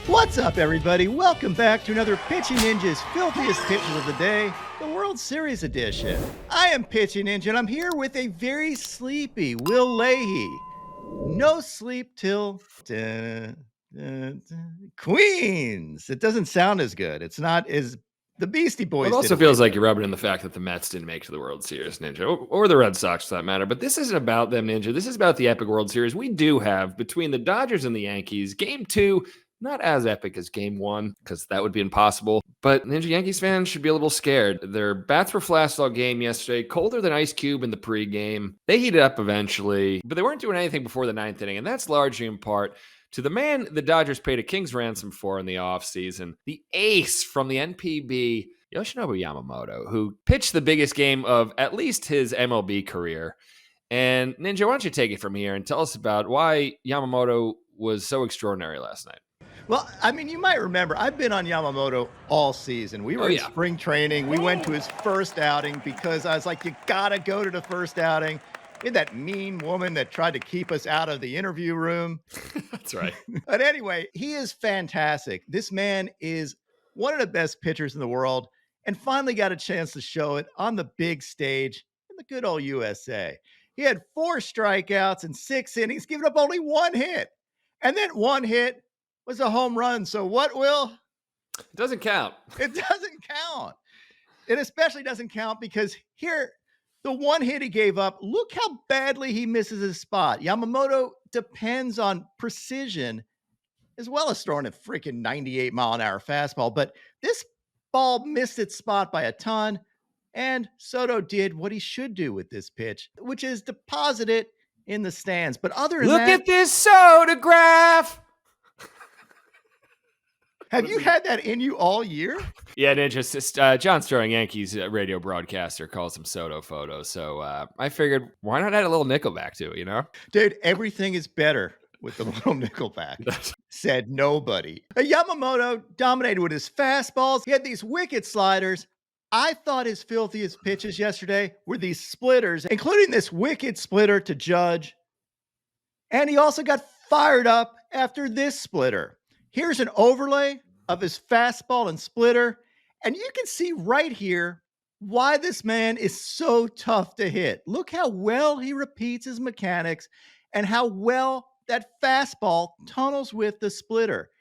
What's up, everybody? Welcome back to another Pitching Ninja's Filthiest Pitcher of the Day, the World Series edition. I am Pitching Ninja, and I'm here with a very sleepy Will Leahey. No sleep till Queens. It doesn't sound as good. It's not as the Beastie Boys. Well, it also feels like you're rubbing in the fact that the Mets didn't make it to the World Series, Ninja, or the Red Sox for that matter. But this isn't about them, Ninja. This is about the epic World Series. We do have between the Dodgers and the Yankees, Game 2, not as epic as Game 1, because that would be impossible. But Ninja, Yankees fans should be a little scared. Their bats were flashed all game yesterday, colder than Ice Cube in the pregame. They heated up eventually, but they weren't doing anything before the ninth inning, and that's largely in part to the man the Dodgers paid a king's ransom for in the offseason, the ace from the NPB, Yoshinobu Yamamoto, who pitched the biggest game of at least his MLB career. And Ninja, why don't you take it from here and tell us about why Yamamoto was so extraordinary last night? Well, I mean, you might remember, I've been on Yamamoto all season. We were in spring training. We went to his first outing because I was like, you got to go to the first outing. We had that mean woman that tried to keep us out of the interview room. That's right. But anyway, he is fantastic. This man is one of the best pitchers in the world and finally got a chance to show it on the big stage in the good old USA. He had 4 strikeouts in 6 innings, giving up only 1 hit. And then 1 hit was a home run. So what, Will? It doesn't count. It doesn't count. It especially doesn't count because here, the 1 hit he gave up, look how badly he misses his spot. Yamamoto depends on precision as well as throwing a freaking 98-mile-an-hour fastball. But this ball missed its spot by a ton, and Soto did what he should do with this pitch, which is deposit it in the stands. But other than that, look at this photograph. Have you had that in you all year? Yeah, Ninja. John Sterling, Yankees radio broadcaster, calls them Soto photos. So I figured, why not add a little Nickelback to it, you know? Dude, everything is better with the little Nickelback, said nobody. Yamamoto dominated with his fastballs. He had these wicked sliders. I thought his filthiest pitches yesterday were these splitters, including this wicked splitter to Judge. And he also got fired up after this splitter. Here's an overlay of his fastball and splitter. And you can see right here why this man is so tough to hit. Look how well he repeats his mechanics and how well that fastball tunnels with the splitter.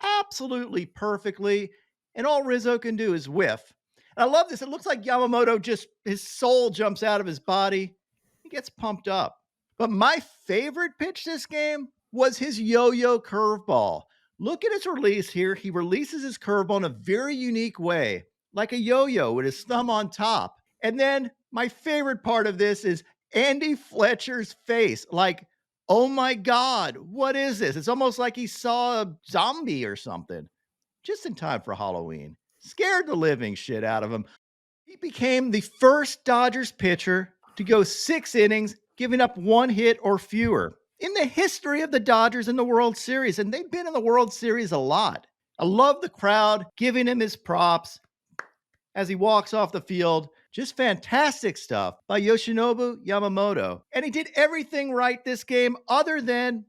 Absolutely perfectly. And all Rizzo can do is whiff. And I love this. It looks like Yamamoto his soul jumps out of his body. He gets pumped up. But my favorite pitch this game was his yo-yo curveball. Look at his release here. He releases his curveball in a very unique way, like a yo-yo with his thumb on top. And then my favorite part of this is Andy Fletcher's face. Like, oh my God, what is this? It's almost like he saw a zombie or something. Just in time for Halloween. Scared the living shit out of him. He became the first Dodgers pitcher to go 6 innings, giving up 1 hit or fewer in the history of the Dodgers in the World Series. And they've been in the World Series a lot. I love the crowd giving him his props as he walks off the field. Just fantastic stuff by Yoshinobu Yamamoto. And he did everything right this game other than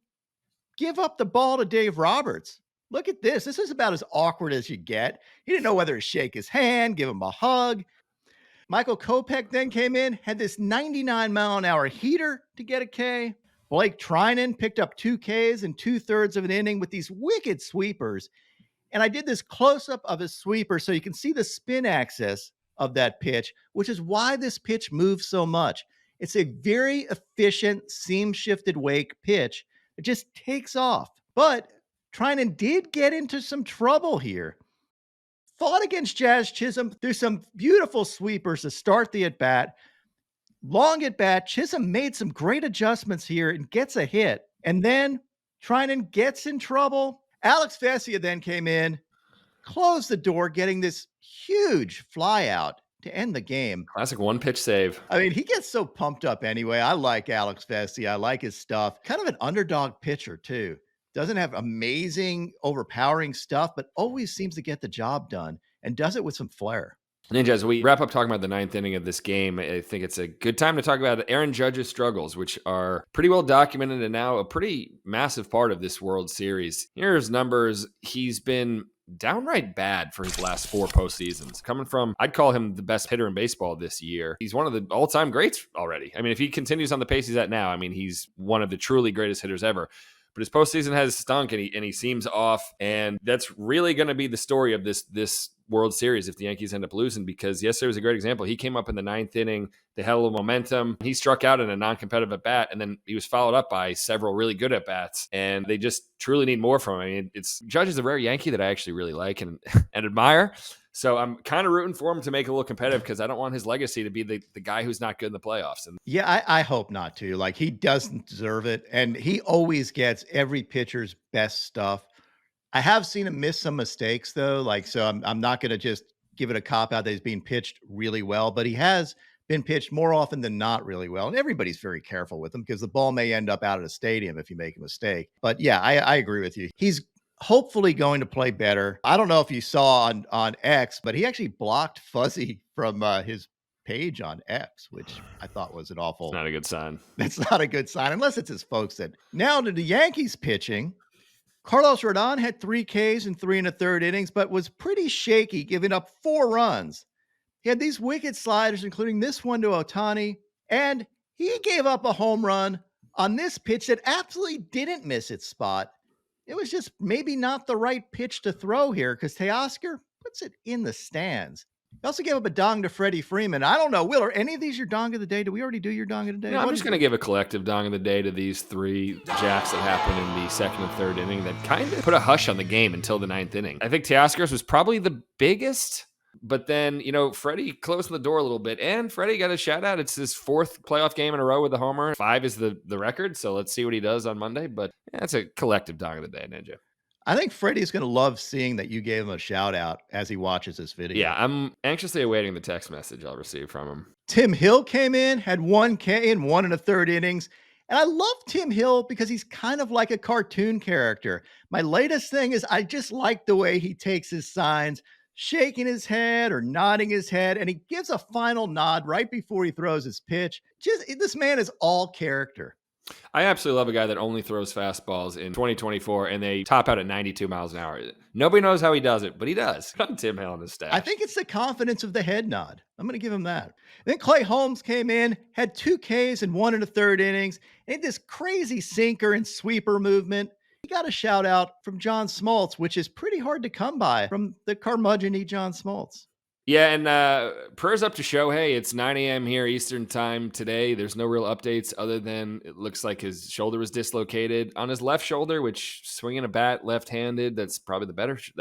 give up the ball to Dave Roberts. Look at this. This is about as awkward as you get. He didn't know whether to shake his hand, give him a hug. Michael Kopech then came in, had this 99-mile-an-hour heater to get a K. Blake Treinen picked up 2 Ks in 2/3 of an inning with these wicked sweepers. And I did this close-up of his sweeper so you can see the spin axis of that pitch, which is why this pitch moves so much. It's a very efficient seam-shifted wake pitch. It just takes off. But Treinen did get into some trouble here. Fought against Jazz Chisholm through some beautiful sweepers to start the at-bat. Long at-bat, Chisholm made some great adjustments here and gets a hit. And then Treinen gets in trouble. Alex Vesia then came in, closed the door, getting this huge fly out to end the game. Classic 1-pitch save. I mean, he gets so pumped up anyway. I like Alex Vesia. I like his stuff. Kind of an underdog pitcher, too. Doesn't have amazing, overpowering stuff, but always seems to get the job done and does it with some flair. Ninja, as we wrap up talking about the ninth inning of this game, I think it's a good time to talk about Aaron Judge's struggles, which are pretty well documented and now a pretty massive part of this World Series. Here's numbers. He's been downright bad for his last 4 postseasons. Coming from, I'd call him the best hitter in baseball this year. He's one of the all-time greats already. I mean, if he continues on the pace he's at now, I mean, he's one of the truly greatest hitters ever. But his postseason has stunk, and he seems off. And that's really going to be the story of this World Series if the Yankees end up losing, because yesterday was a great example. He came up in the 9th inning. They had a little momentum. He struck out in a non-competitive at-bat, and then he was followed up by several really good at-bats, and they just truly need more from him. I mean, Judge is a rare Yankee that I actually really like and admire. So I'm kind of rooting for him to make it a little competitive because I don't want his legacy to be the guy who's not good in the playoffs. And yeah, I hope not to. Like, he doesn't deserve it. And he always gets every pitcher's best stuff. I have seen him miss some mistakes, though. Like, so I'm not going to just give it a cop out that he's being pitched really well, but he has been pitched more often than not really well. And everybody's very careful with him because the ball may end up out of the stadium if you make a mistake. But yeah, I agree with you. He's hopefully going to play better. I don't know if you saw on X, but he actually blocked Fuzzy from his page on X, which I thought was an awful. It's not a good sign. That's not a good sign unless it's his folks that. Now to the Yankees pitching. Carlos Rodon had 3 Ks in 3 1/3 innings, but was pretty shaky, giving up 4 runs. He had these wicked sliders, including this one to Ohtani, and he gave up a home run on this pitch that absolutely didn't miss its spot. It was just maybe not the right pitch to throw here because Teoscar puts it in the stands. He also gave up a dong to Freddie Freeman. I don't know, Will, are any of these your dong of the day? Do we already do your dong of the day? No, I'm just going to give a collective dong of the day to these 3 jacks that happened in the 2nd and 3rd inning that kind of put a hush on the game until the 9th inning. I think Teoscar's was probably the biggest, but then, Freddie closed the door a little bit, and Freddie got a shout out. It's his 4th playoff game in a row with a homer. 5 is the record, so let's see what he does on Monday, but that's a collective dong of the day, Ninja. I think Freddie's going to love seeing that you gave him a shout out as he watches this video. Yeah, I'm anxiously awaiting the text message I'll receive from him. Tim Hill came in, had 1 K in 1 1/3 innings. And I love Tim Hill because he's kind of like a cartoon character. My latest thing is I just like the way he takes his signs, shaking his head or nodding his head, and he gives a final nod right before he throws his pitch. This man is all character. I absolutely love a guy that only throws fastballs in 2024 and they top out at 92 miles an hour. Nobody knows how he does it, but he does. Tim Hill and his staff. I think it's the confidence of the head nod. I'm going to give him that. Then Clay Holmes came in, had 2 Ks in 1 1/3 innings, and this crazy sinker and sweeper movement. He got a shout out from John Smoltz, which is pretty hard to come by from the curmudgeon-y John Smoltz. Yeah, and prayers up to Shohei. It's 9 a.m. here Eastern time today. There's no real updates other than it looks like his shoulder was dislocated on his left shoulder, which swinging a bat left-handed, that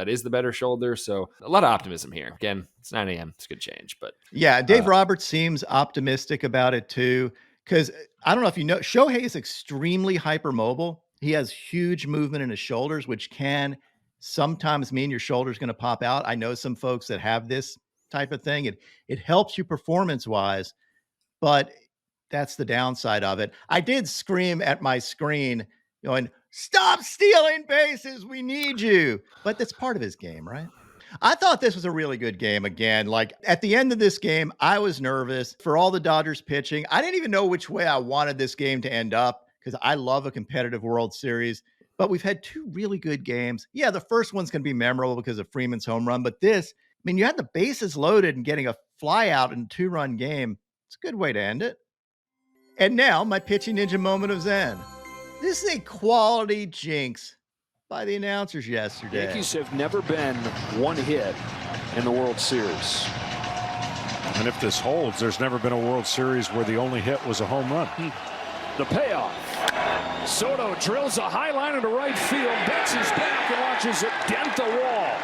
is the better shoulder. So a lot of optimism here. Again, it's 9 a.m. It's a good change. But yeah, Dave Roberts seems optimistic about it too, because I don't know if you know, Shohei is extremely hypermobile. He has huge movement in his shoulders, which can sometimes mean your shoulder's going to pop out. I know some folks that have this type of thing. It helps you performance-wise, but that's the downside of it. I did scream at my screen going, "Stop stealing bases. We need you." But that's part of his game, right? I thought this was a really good game again. Like at the end of this game, I was nervous for all the Dodgers pitching. I didn't even know which way I wanted this game to end up because I love a competitive World Series. But we've had 2 really good games. Yeah, the first one's going to be memorable because of Freeman's home run. But this, I mean, you had the bases loaded and getting a fly out in a 2-run game. It's a good way to end it. And now my pitching ninja moment of Zen. This is a quality jinx by the announcers yesterday. Yankees have never been 1 hit in the World Series. And if this holds, there's never been a World Series where the only hit was a home run. The payoff. Soto drills a high line into right field, bets his back and watches it dent the wall.